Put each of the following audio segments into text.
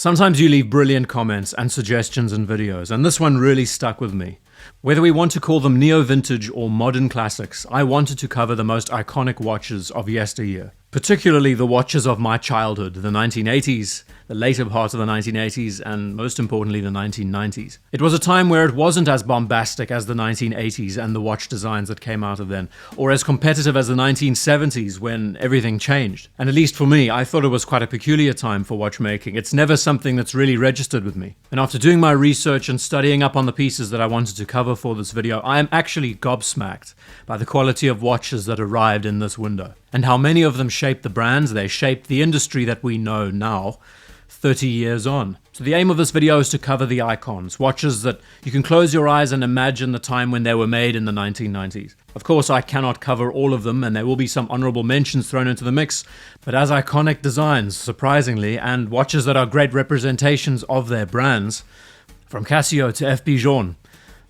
Sometimes you leave brilliant comments and suggestions in videos, and this one really stuck with me. Whether we want to call them neo-vintage or modern classics, I wanted to cover the most iconic watches of yesteryear. Particularly the watches of my childhood, the 1980s, the later part of the 1980s, and most importantly the 1990s. It was a time where it wasn't as bombastic as the 1980s and the watch designs that came out of then, or as competitive as the 1970s when everything changed. And at least for me, I thought it was quite a peculiar time for watchmaking. It's never something that's really registered with me. And after doing my research and studying up on the pieces that I wanted to cover for this video, I am actually gobsmacked by the quality of watches that arrived in this window, and how many of them shaped the brands, they shaped the industry that we know now, 30 years on. So the aim of this video is to cover the icons, watches that you can close your eyes and imagine the time when they were made in the 1990s. Of course, I cannot cover all of them, and there will be some honorable mentions thrown into the mix, but as iconic designs, surprisingly, and watches that are great representations of their brands, from Casio to FP Journe,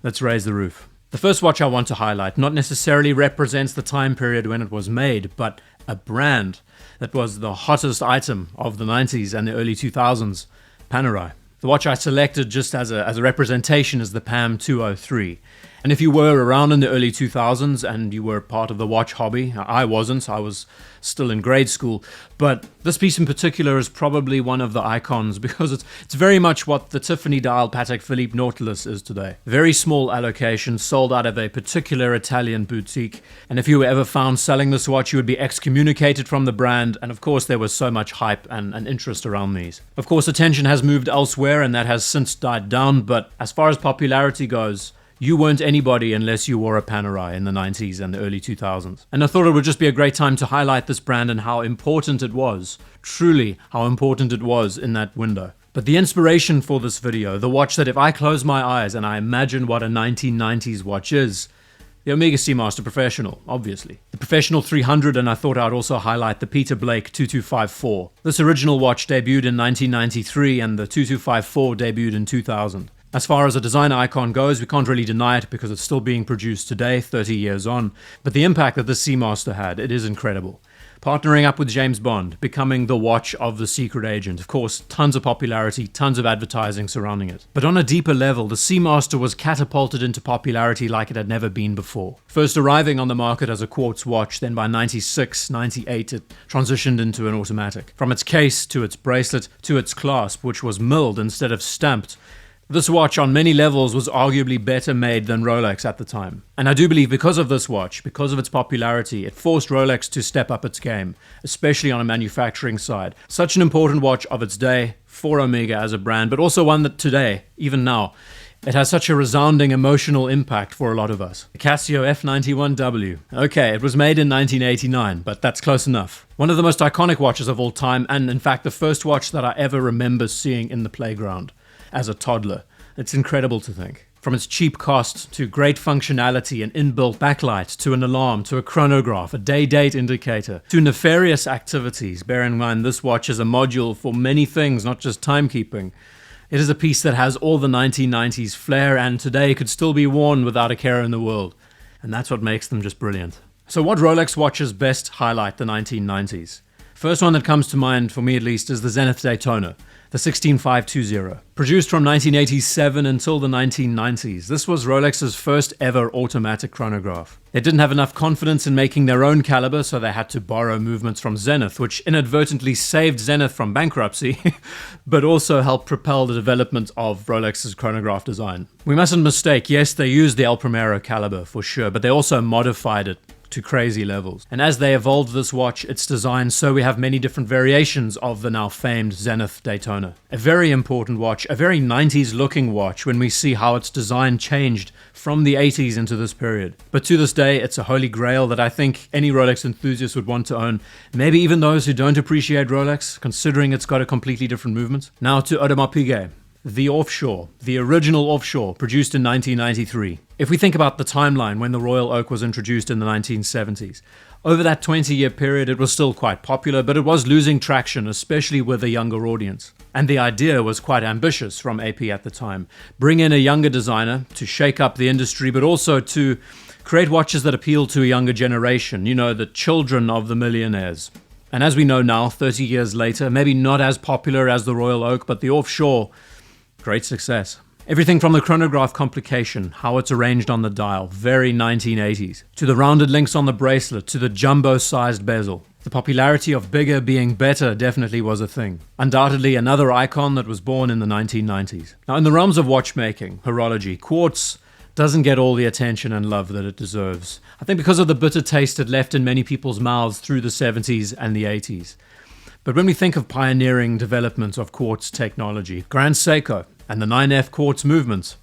let's raise the roof. The first watch I want to highlight not necessarily represents the time period when it was made, but a brand that was the hottest item of the 90s and the early 2000s, Panerai. The watch I selected just as a representation is the PAM 203. And if you were around in the early 2000s and you were part of the watch hobby, I wasn't, I was still in grade school, but this piece in particular is probably one of the icons because it's very much what the Tiffany dial Patek Philippe Nautilus is today. Very small allocation, sold out of a particular Italian boutique, and if you were ever found selling this watch, you would be excommunicated from the brand, and of course there was so much hype and interest around these. Of course, attention has moved elsewhere and that has since died down, but as far as popularity goes, you weren't anybody unless you wore a Panerai in the 90s and the early 2000s. And I thought it would just be a great time to highlight this brand and how important it was, truly how important it was in that window. But the inspiration for this video, the watch that if I close my eyes and I imagine what a 1990s watch is, the Omega Seamaster Professional, obviously. The Professional 300, and I thought I'd also highlight the Peter Blake 2254. This original watch debuted in 1993 and the 2254 debuted in 2000. As far as a design icon goes, we can't really deny it because it's still being produced today, 30 years on. But the impact that this Seamaster had, it is incredible. Partnering up with James Bond, becoming the watch of the secret agent. Of course, tons of popularity, tons of advertising surrounding it. But on a deeper level, the Seamaster was catapulted into popularity like it had never been before. First arriving on the market as a quartz watch, then by 96, 98, it transitioned into an automatic. From its case, to its bracelet, to its clasp, which was milled instead of stamped. This watch on many levels was arguably better made than Rolex at the time. And I do believe because of this watch, because of its popularity, it forced Rolex to step up its game, especially on a manufacturing side. Such an important watch of its day for Omega as a brand, but also one that today, even now, it has such a resounding emotional impact for a lot of us. The Casio F-91W. Okay, it was made in 1989, but that's close enough. One of the most iconic watches of all time, and in fact the first watch that I ever remember seeing in the playground as a toddler. It's incredible to think. From its cheap cost to great functionality, an inbuilt backlight, to an alarm, to a chronograph, a day-date indicator, to nefarious activities. Bear in mind this watch is a module for many things, not just timekeeping. It is a piece that has all the 1990s flair and today could still be worn without a care in the world. And that's what makes them just brilliant. So what Rolex watches best highlight the 1990s? First one that comes to mind, for me at least, is the Zenith Daytona. The 16520. Produced from 1987 until the 1990s, this was Rolex's first ever automatic chronograph. They didn't have enough confidence in making their own caliber, so they had to borrow movements from Zenith, which inadvertently saved Zenith from bankruptcy, but also helped propel the development of Rolex's chronograph design. We mustn't mistake, yes, they used the El Primero caliber for sure, but they also modified it to crazy levels. And as they evolved this watch, its design, so we have many different variations of the now famed Zenith Daytona. A very important watch, a very 90s looking watch when we see how its design changed from the 80s into this period. But to this day, it's a holy grail that I think any Rolex enthusiast would want to own. Maybe even those who don't appreciate Rolex, considering it's got a completely different movement. Now to Audemars Piguet. The Offshore, the original Offshore, produced in 1993. If we think about the timeline when the Royal Oak was introduced in the 1970s, over that 20-year period it was still quite popular, but it was losing traction, especially with a younger audience. And the idea was quite ambitious from AP at the time. Bring in a younger designer to shake up the industry, but also to create watches that appeal to a younger generation, you know, the children of the millionaires. And as we know now, 30 years later, maybe not as popular as the Royal Oak, but the Offshore, great success. Everything from the chronograph complication, how it's arranged on the dial, very 1980s, to the rounded links on the bracelet, to the jumbo-sized bezel. The popularity of bigger being better definitely was a thing. Undoubtedly another icon that was born in the 1990s. Now in the realms of watchmaking, horology, Quartz doesn't get all the attention and love that it deserves. I think because of the bitter taste it left in many people's mouths through the 70s and the 80s. But when we think of pioneering development of quartz technology, Grand Seiko and the 9F quartz movement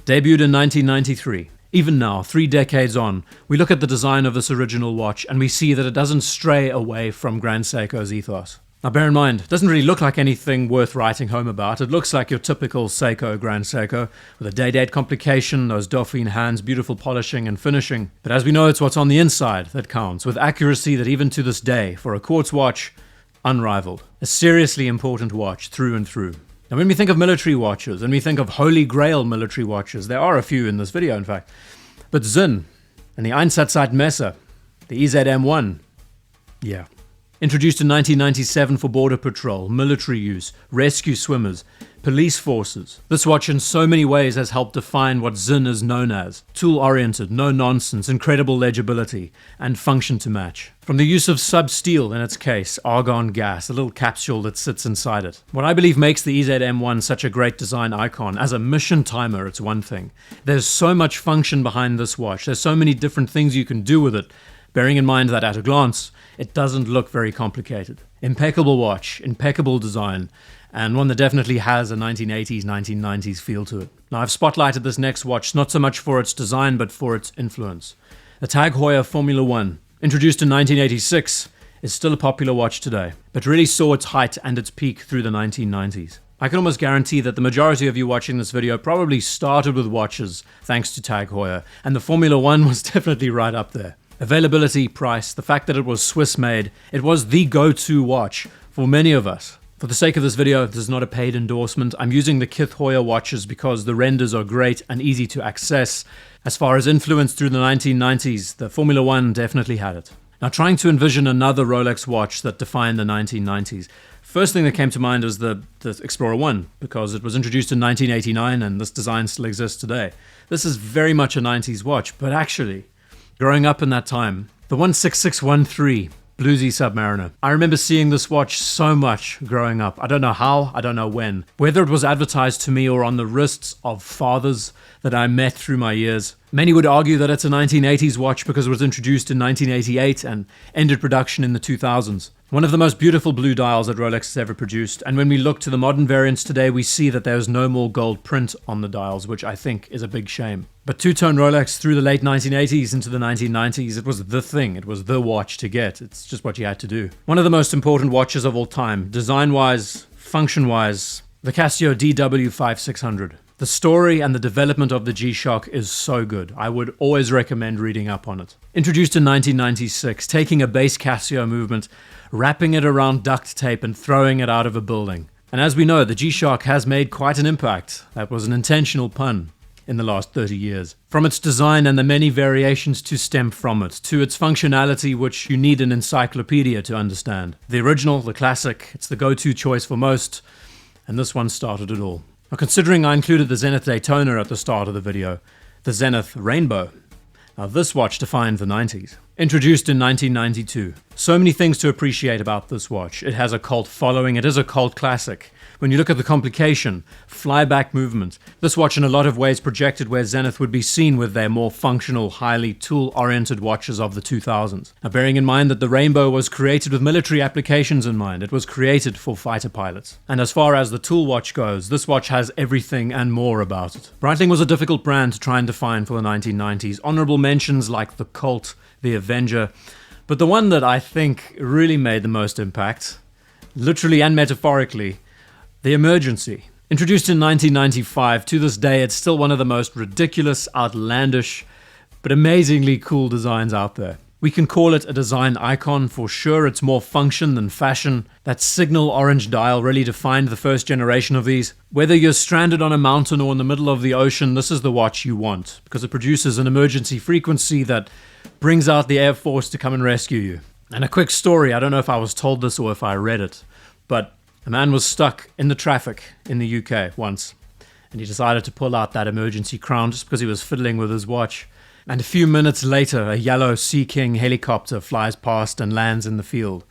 debuted in 1993. Even now, 3 decades on, we look at the design of this original watch and we see that it doesn't stray away from Grand Seiko's ethos. Now bear in mind, it doesn't really look like anything worth writing home about. It looks like your typical Seiko Grand Seiko, with a day-date complication, those Dauphine hands, beautiful polishing and finishing. But as we know, it's what's on the inside that counts, with accuracy that even to this day, for a quartz watch, unrivaled. A seriously important watch through and through. Now when we think of military watches, and we think of holy grail military watches, there are a few in this video in fact, but Sinn and the Einsatzzeitmesser, the EZM1, yeah. Introduced in 1997 for border patrol, military use, rescue swimmers, police forces. This watch in so many ways has helped define what Sinn is known as. Tool-oriented, no nonsense, incredible legibility, and function to match. From the use of sub-steel in its case, argon gas, a little capsule that sits inside it. What I believe makes the EZM1 such a great design icon, as a mission timer it's one thing. There's so much function behind this watch, there's so many different things you can do with it, bearing in mind that at a glance, it doesn't look very complicated. Impeccable watch, impeccable design, and one that definitely has a 1980s, 1990s feel to it. Now I've spotlighted this next watch not so much for its design but for its influence. The Tag Heuer Formula 1, introduced in 1986, is still a popular watch today, but really saw its height and its peak through the 1990s. I can almost guarantee that the majority of you watching this video probably started with watches thanks to Tag Heuer, and the Formula 1 was definitely right up there. Availability, price, the fact that it was Swiss made, it was the go-to watch for many of us. For the sake of this video, this is not a paid endorsement. I'm using the Kith Heuer watches because the renders are great and easy to access. As far as influence through the 1990s, the Formula 1 definitely had it. Now trying to envision another Rolex watch that defined the 1990s, first thing that came to mind was the Explorer 1, because it was introduced in 1989 and this design still exists today. This is very much a 90s watch, but actually, growing up in that time, the 16613 Bluesy Submariner. I remember seeing this watch so much growing up. I don't know how, I don't know when. Whether it was advertised to me or on the wrists of fathers that I met through my years. Many would argue that it's a 1980s watch because it was introduced in 1988 and ended production in the 2000s. One of the most beautiful blue dials that Rolex has ever produced, and when we look to the modern variants today, we see that there's no more gold print on the dials, which I think is a big shame. But two-tone Rolex through the late 1980s into the 1990s, it was the thing, it was the watch to get. It's just what you had to do. One of the most important watches of all time, design-wise, function-wise, the Casio DW5600. The story and the development of the G-Shock is so good. I would always recommend reading up on it. Introduced in 1996, taking a base Casio movement, wrapping it around duct tape and throwing it out of a building. And as we know, the G-Shock has made quite an impact. That was an intentional pun in the last 30 years. From its design and the many variations to stem from it, to its functionality which you need an encyclopedia to understand. The original, the classic, it's the go-to choice for most, and this one started it all. Now considering I included the Zenith Daytona at the start of the video, the Zenith Rainbow. Now this watch defined the 90s. Introduced in 1992. So many things to appreciate about this watch. It has a cult following, it is a cult classic. When you look at the complication, flyback movement, this watch in a lot of ways projected where Zenith would be seen with their more functional, highly tool-oriented watches of the 2000s. Now bearing in mind that the Rainbow was created with military applications in mind, it was created for fighter pilots. And as far as the tool watch goes, this watch has everything and more about it. Breitling was a difficult brand to try and define for the 1990s. Honorable mentions like the Colt, the Avenger, but the one that I think really made the most impact, literally and metaphorically, the Emergency. Introduced in 1995, to this day it's still one of the most ridiculous, outlandish, but amazingly cool designs out there. We can call it a design icon for sure. It's more function than fashion. That signal orange dial really defined the first generation of these. Whether you're stranded on a mountain or in the middle of the ocean, this is the watch you want because it produces an emergency frequency that brings out the Air Force to come and rescue you. And a quick story, I don't know if I was told this or if I read it, but a man was stuck in the traffic in the UK once, and he decided to pull out that emergency crown just because he was fiddling with his watch. And a few minutes later, a yellow Sea King helicopter flies past and lands in the field.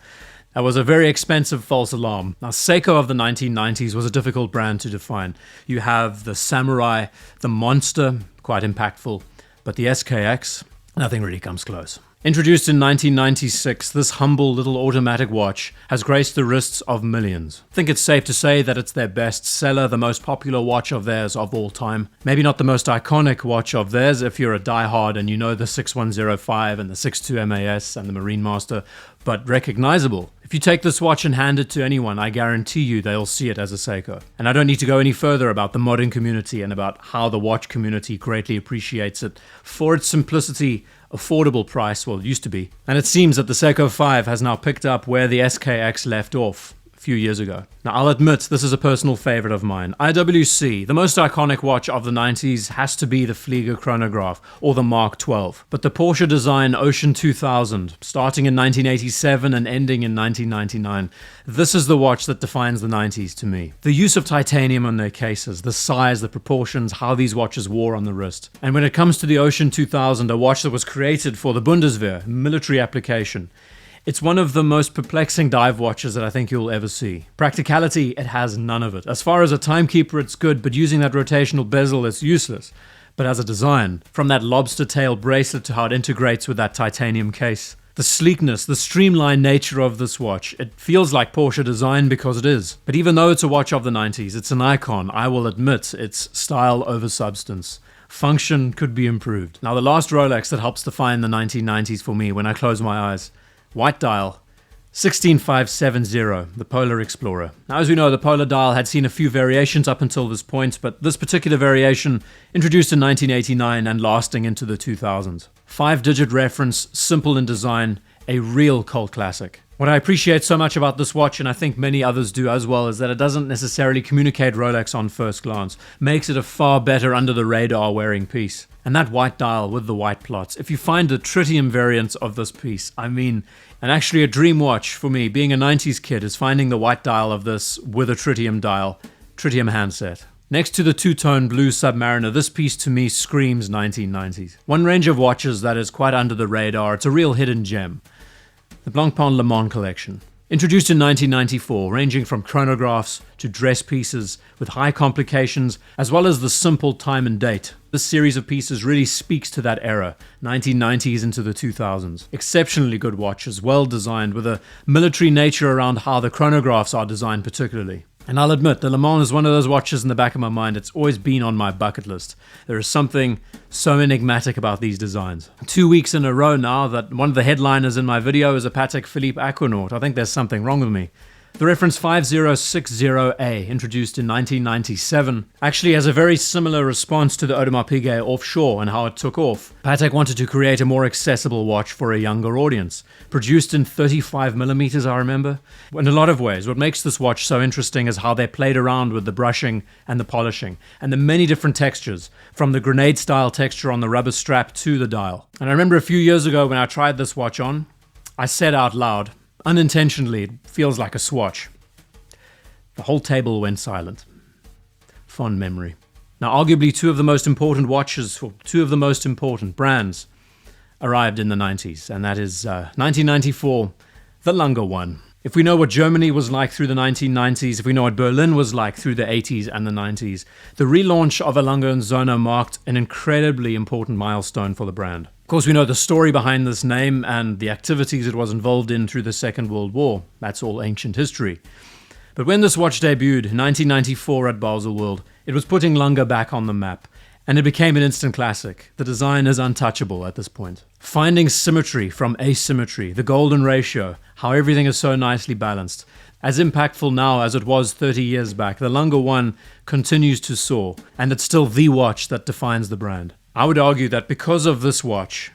That was a very expensive false alarm. Now, Seiko of the 1990s was a difficult brand to define. You have the Samurai, the Monster, quite impactful, but the SKX, nothing really comes close. Introduced in 1996, this humble little automatic watch has graced the wrists of millions. I think it's safe to say that it's their best seller, the most popular watch of theirs of all time. Maybe not the most iconic watch of theirs if you're a diehard and you know the 6105 and the 62 MAS and the Marine Master, but recognizable. If you take this watch and hand it to anyone, I guarantee you they'll see it as a Seiko. And I don't need to go any further about the modern community and about how the watch community greatly appreciates it for its simplicity, affordable price, well, it used to be. And it seems that the Seiko 5 has now picked up where the SKX left off a few years ago. Now, I'll admit this is a personal favorite of mine. IWC, the most iconic watch of the 90s, has to be the Flieger Chronograph or the Mark 12. But the Porsche design Ocean 2000, starting in 1987 and ending in 1999, this is the watch that defines the 90s to me. The use of titanium on their cases, the size, the proportions, how these watches wore on the wrist. And when it comes to the Ocean 2000, a watch that was created for the Bundeswehr, military application, it's one of the most perplexing dive watches that I think you'll ever see. Practicality, it has none of it. As far as a timekeeper, it's good, but using that rotational bezel is useless. But as a design, from that lobster tail bracelet to how it integrates with that titanium case, the sleekness, the streamlined nature of this watch, it feels like Porsche design because it is. But even though it's a watch of the 90s, it's an icon. I will admit it's style over substance. Function could be improved. Now, the last Rolex that helps define the 1990s for me when I close my eyes, white dial, 16570, the Polar Explorer. Now, as we know, the Polar dial had seen a few variations up until this point, but this particular variation, introduced in 1989 and lasting into the 2000s. 5-digit reference, simple in design, a real cult classic. What I appreciate so much about this watch, and I think many others do as well, is that it doesn't necessarily communicate Rolex on first glance. Makes it a far better under-the-radar wearing piece. And that white dial with the white plots, if you find the tritium variant of this piece, I mean, and actually a dream watch for me, being a 90s kid, is finding the white dial of this with a tritium dial, tritium handset. Next to the two-tone blue Submariner, this piece to me screams 1990s. One range of watches that is quite under the radar, it's a real hidden gem. The Blancpain Leman collection. Introduced in 1994, ranging from chronographs to dress pieces with high complications, as well as the simple time and date. This series of pieces really speaks to that era, 1990s into the 2000s. Exceptionally good watches, well designed, with a military nature around how the chronographs are designed particularly. And I'll admit, the Le Mans is one of those watches in the back of my mind. It's always been on my bucket list. There is something so enigmatic about these designs. 2 weeks in a row now that one of the headliners in my video is a Patek Philippe Aquanaut. I think there's something wrong with me. The reference 5060A, introduced in 1997, actually has a very similar response to the Audemars Piguet Offshore and how it took off. Patek wanted to create a more accessible watch for a younger audience. Produced in 35mm, I remember. In a lot of ways, what makes this watch so interesting is how they played around with the brushing and the polishing, and the many different textures, from the grenade-style texture on the rubber strap to the dial. And I remember a few years ago when I tried this watch on, I said out loud, unintentionally, it feels like a swatch. The whole table went silent. Fond memory. Now, arguably two of the most important watches for two of the most important brands arrived in the 90s, and that is 1994, the Lange one. If we know what Germany was like through the 1990s, if we know what Berlin was like through the 80s and the 90s, the relaunch of a Lange and Sohne marked an incredibly important milestone for the brand. Of course, we know the story behind this name and the activities it was involved in through the Second World War. That's all ancient history. But when this watch debuted in 1994 at Baselworld, it was putting Lange back on the map, and it became an instant classic. The design is untouchable at this point. Finding symmetry from asymmetry, the golden ratio, how everything is so nicely balanced. As impactful now as it was 30 years back, the Lange one continues to soar, and it's still the watch that defines the brand. I would argue that because of this watch,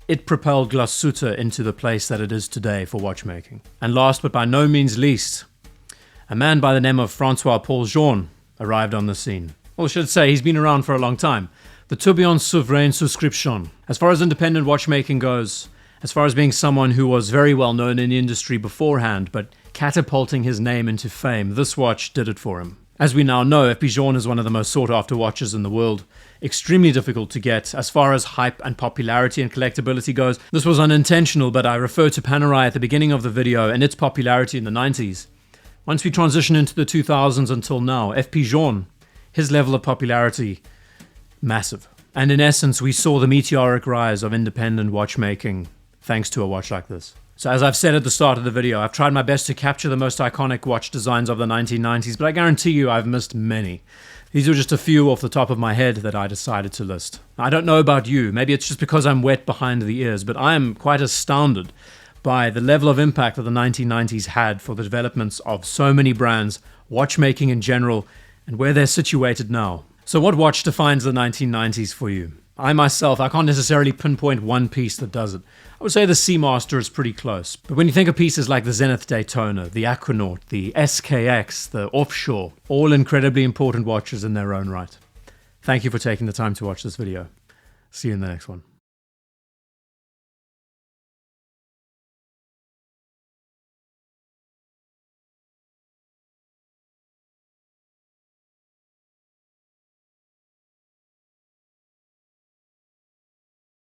it propelled Glashütte into the place that it is today for watchmaking. And last but by no means least, a man by the name of François-Paul Journe arrived on the scene. Well, I should say he's been around for a long time. The Tourbillon Souverain Souscription. As far as independent watchmaking goes, As far as being someone who was very well known in the industry beforehand, but catapulting his name into fame, this watch did it for him. As we now know, FP Journe is one of the most sought after watches in the world. Extremely difficult to get as far as hype and popularity and collectability goes. This was unintentional, but I referred to Panerai at the beginning of the video and its popularity in the 90s. Once we transition into the 2000s until now, FP Journe, his level of popularity, massive. And in essence, we saw the meteoric rise of independent watchmaking thanks to a watch like this. So as I've said at the start of the video, I've tried my best to capture the most iconic watch designs of the 1990s, but I guarantee you I've missed many. These were just a few off the top of my head that I decided to list. I don't know about you, maybe it's just because I'm wet behind the ears, but I am quite astounded by the level of impact that the 1990s had for the developments of so many brands, watchmaking in general, and where they're situated now. So what watch defines the 1990s for you? I can't necessarily pinpoint one piece that does it. I would say the Seamaster is pretty close. But when you think of pieces like the Zenith Daytona, the Aquanaut, the SKX, the Offshore, all incredibly important watches in their own right. Thank you for taking the time to watch this video. See you in the next one.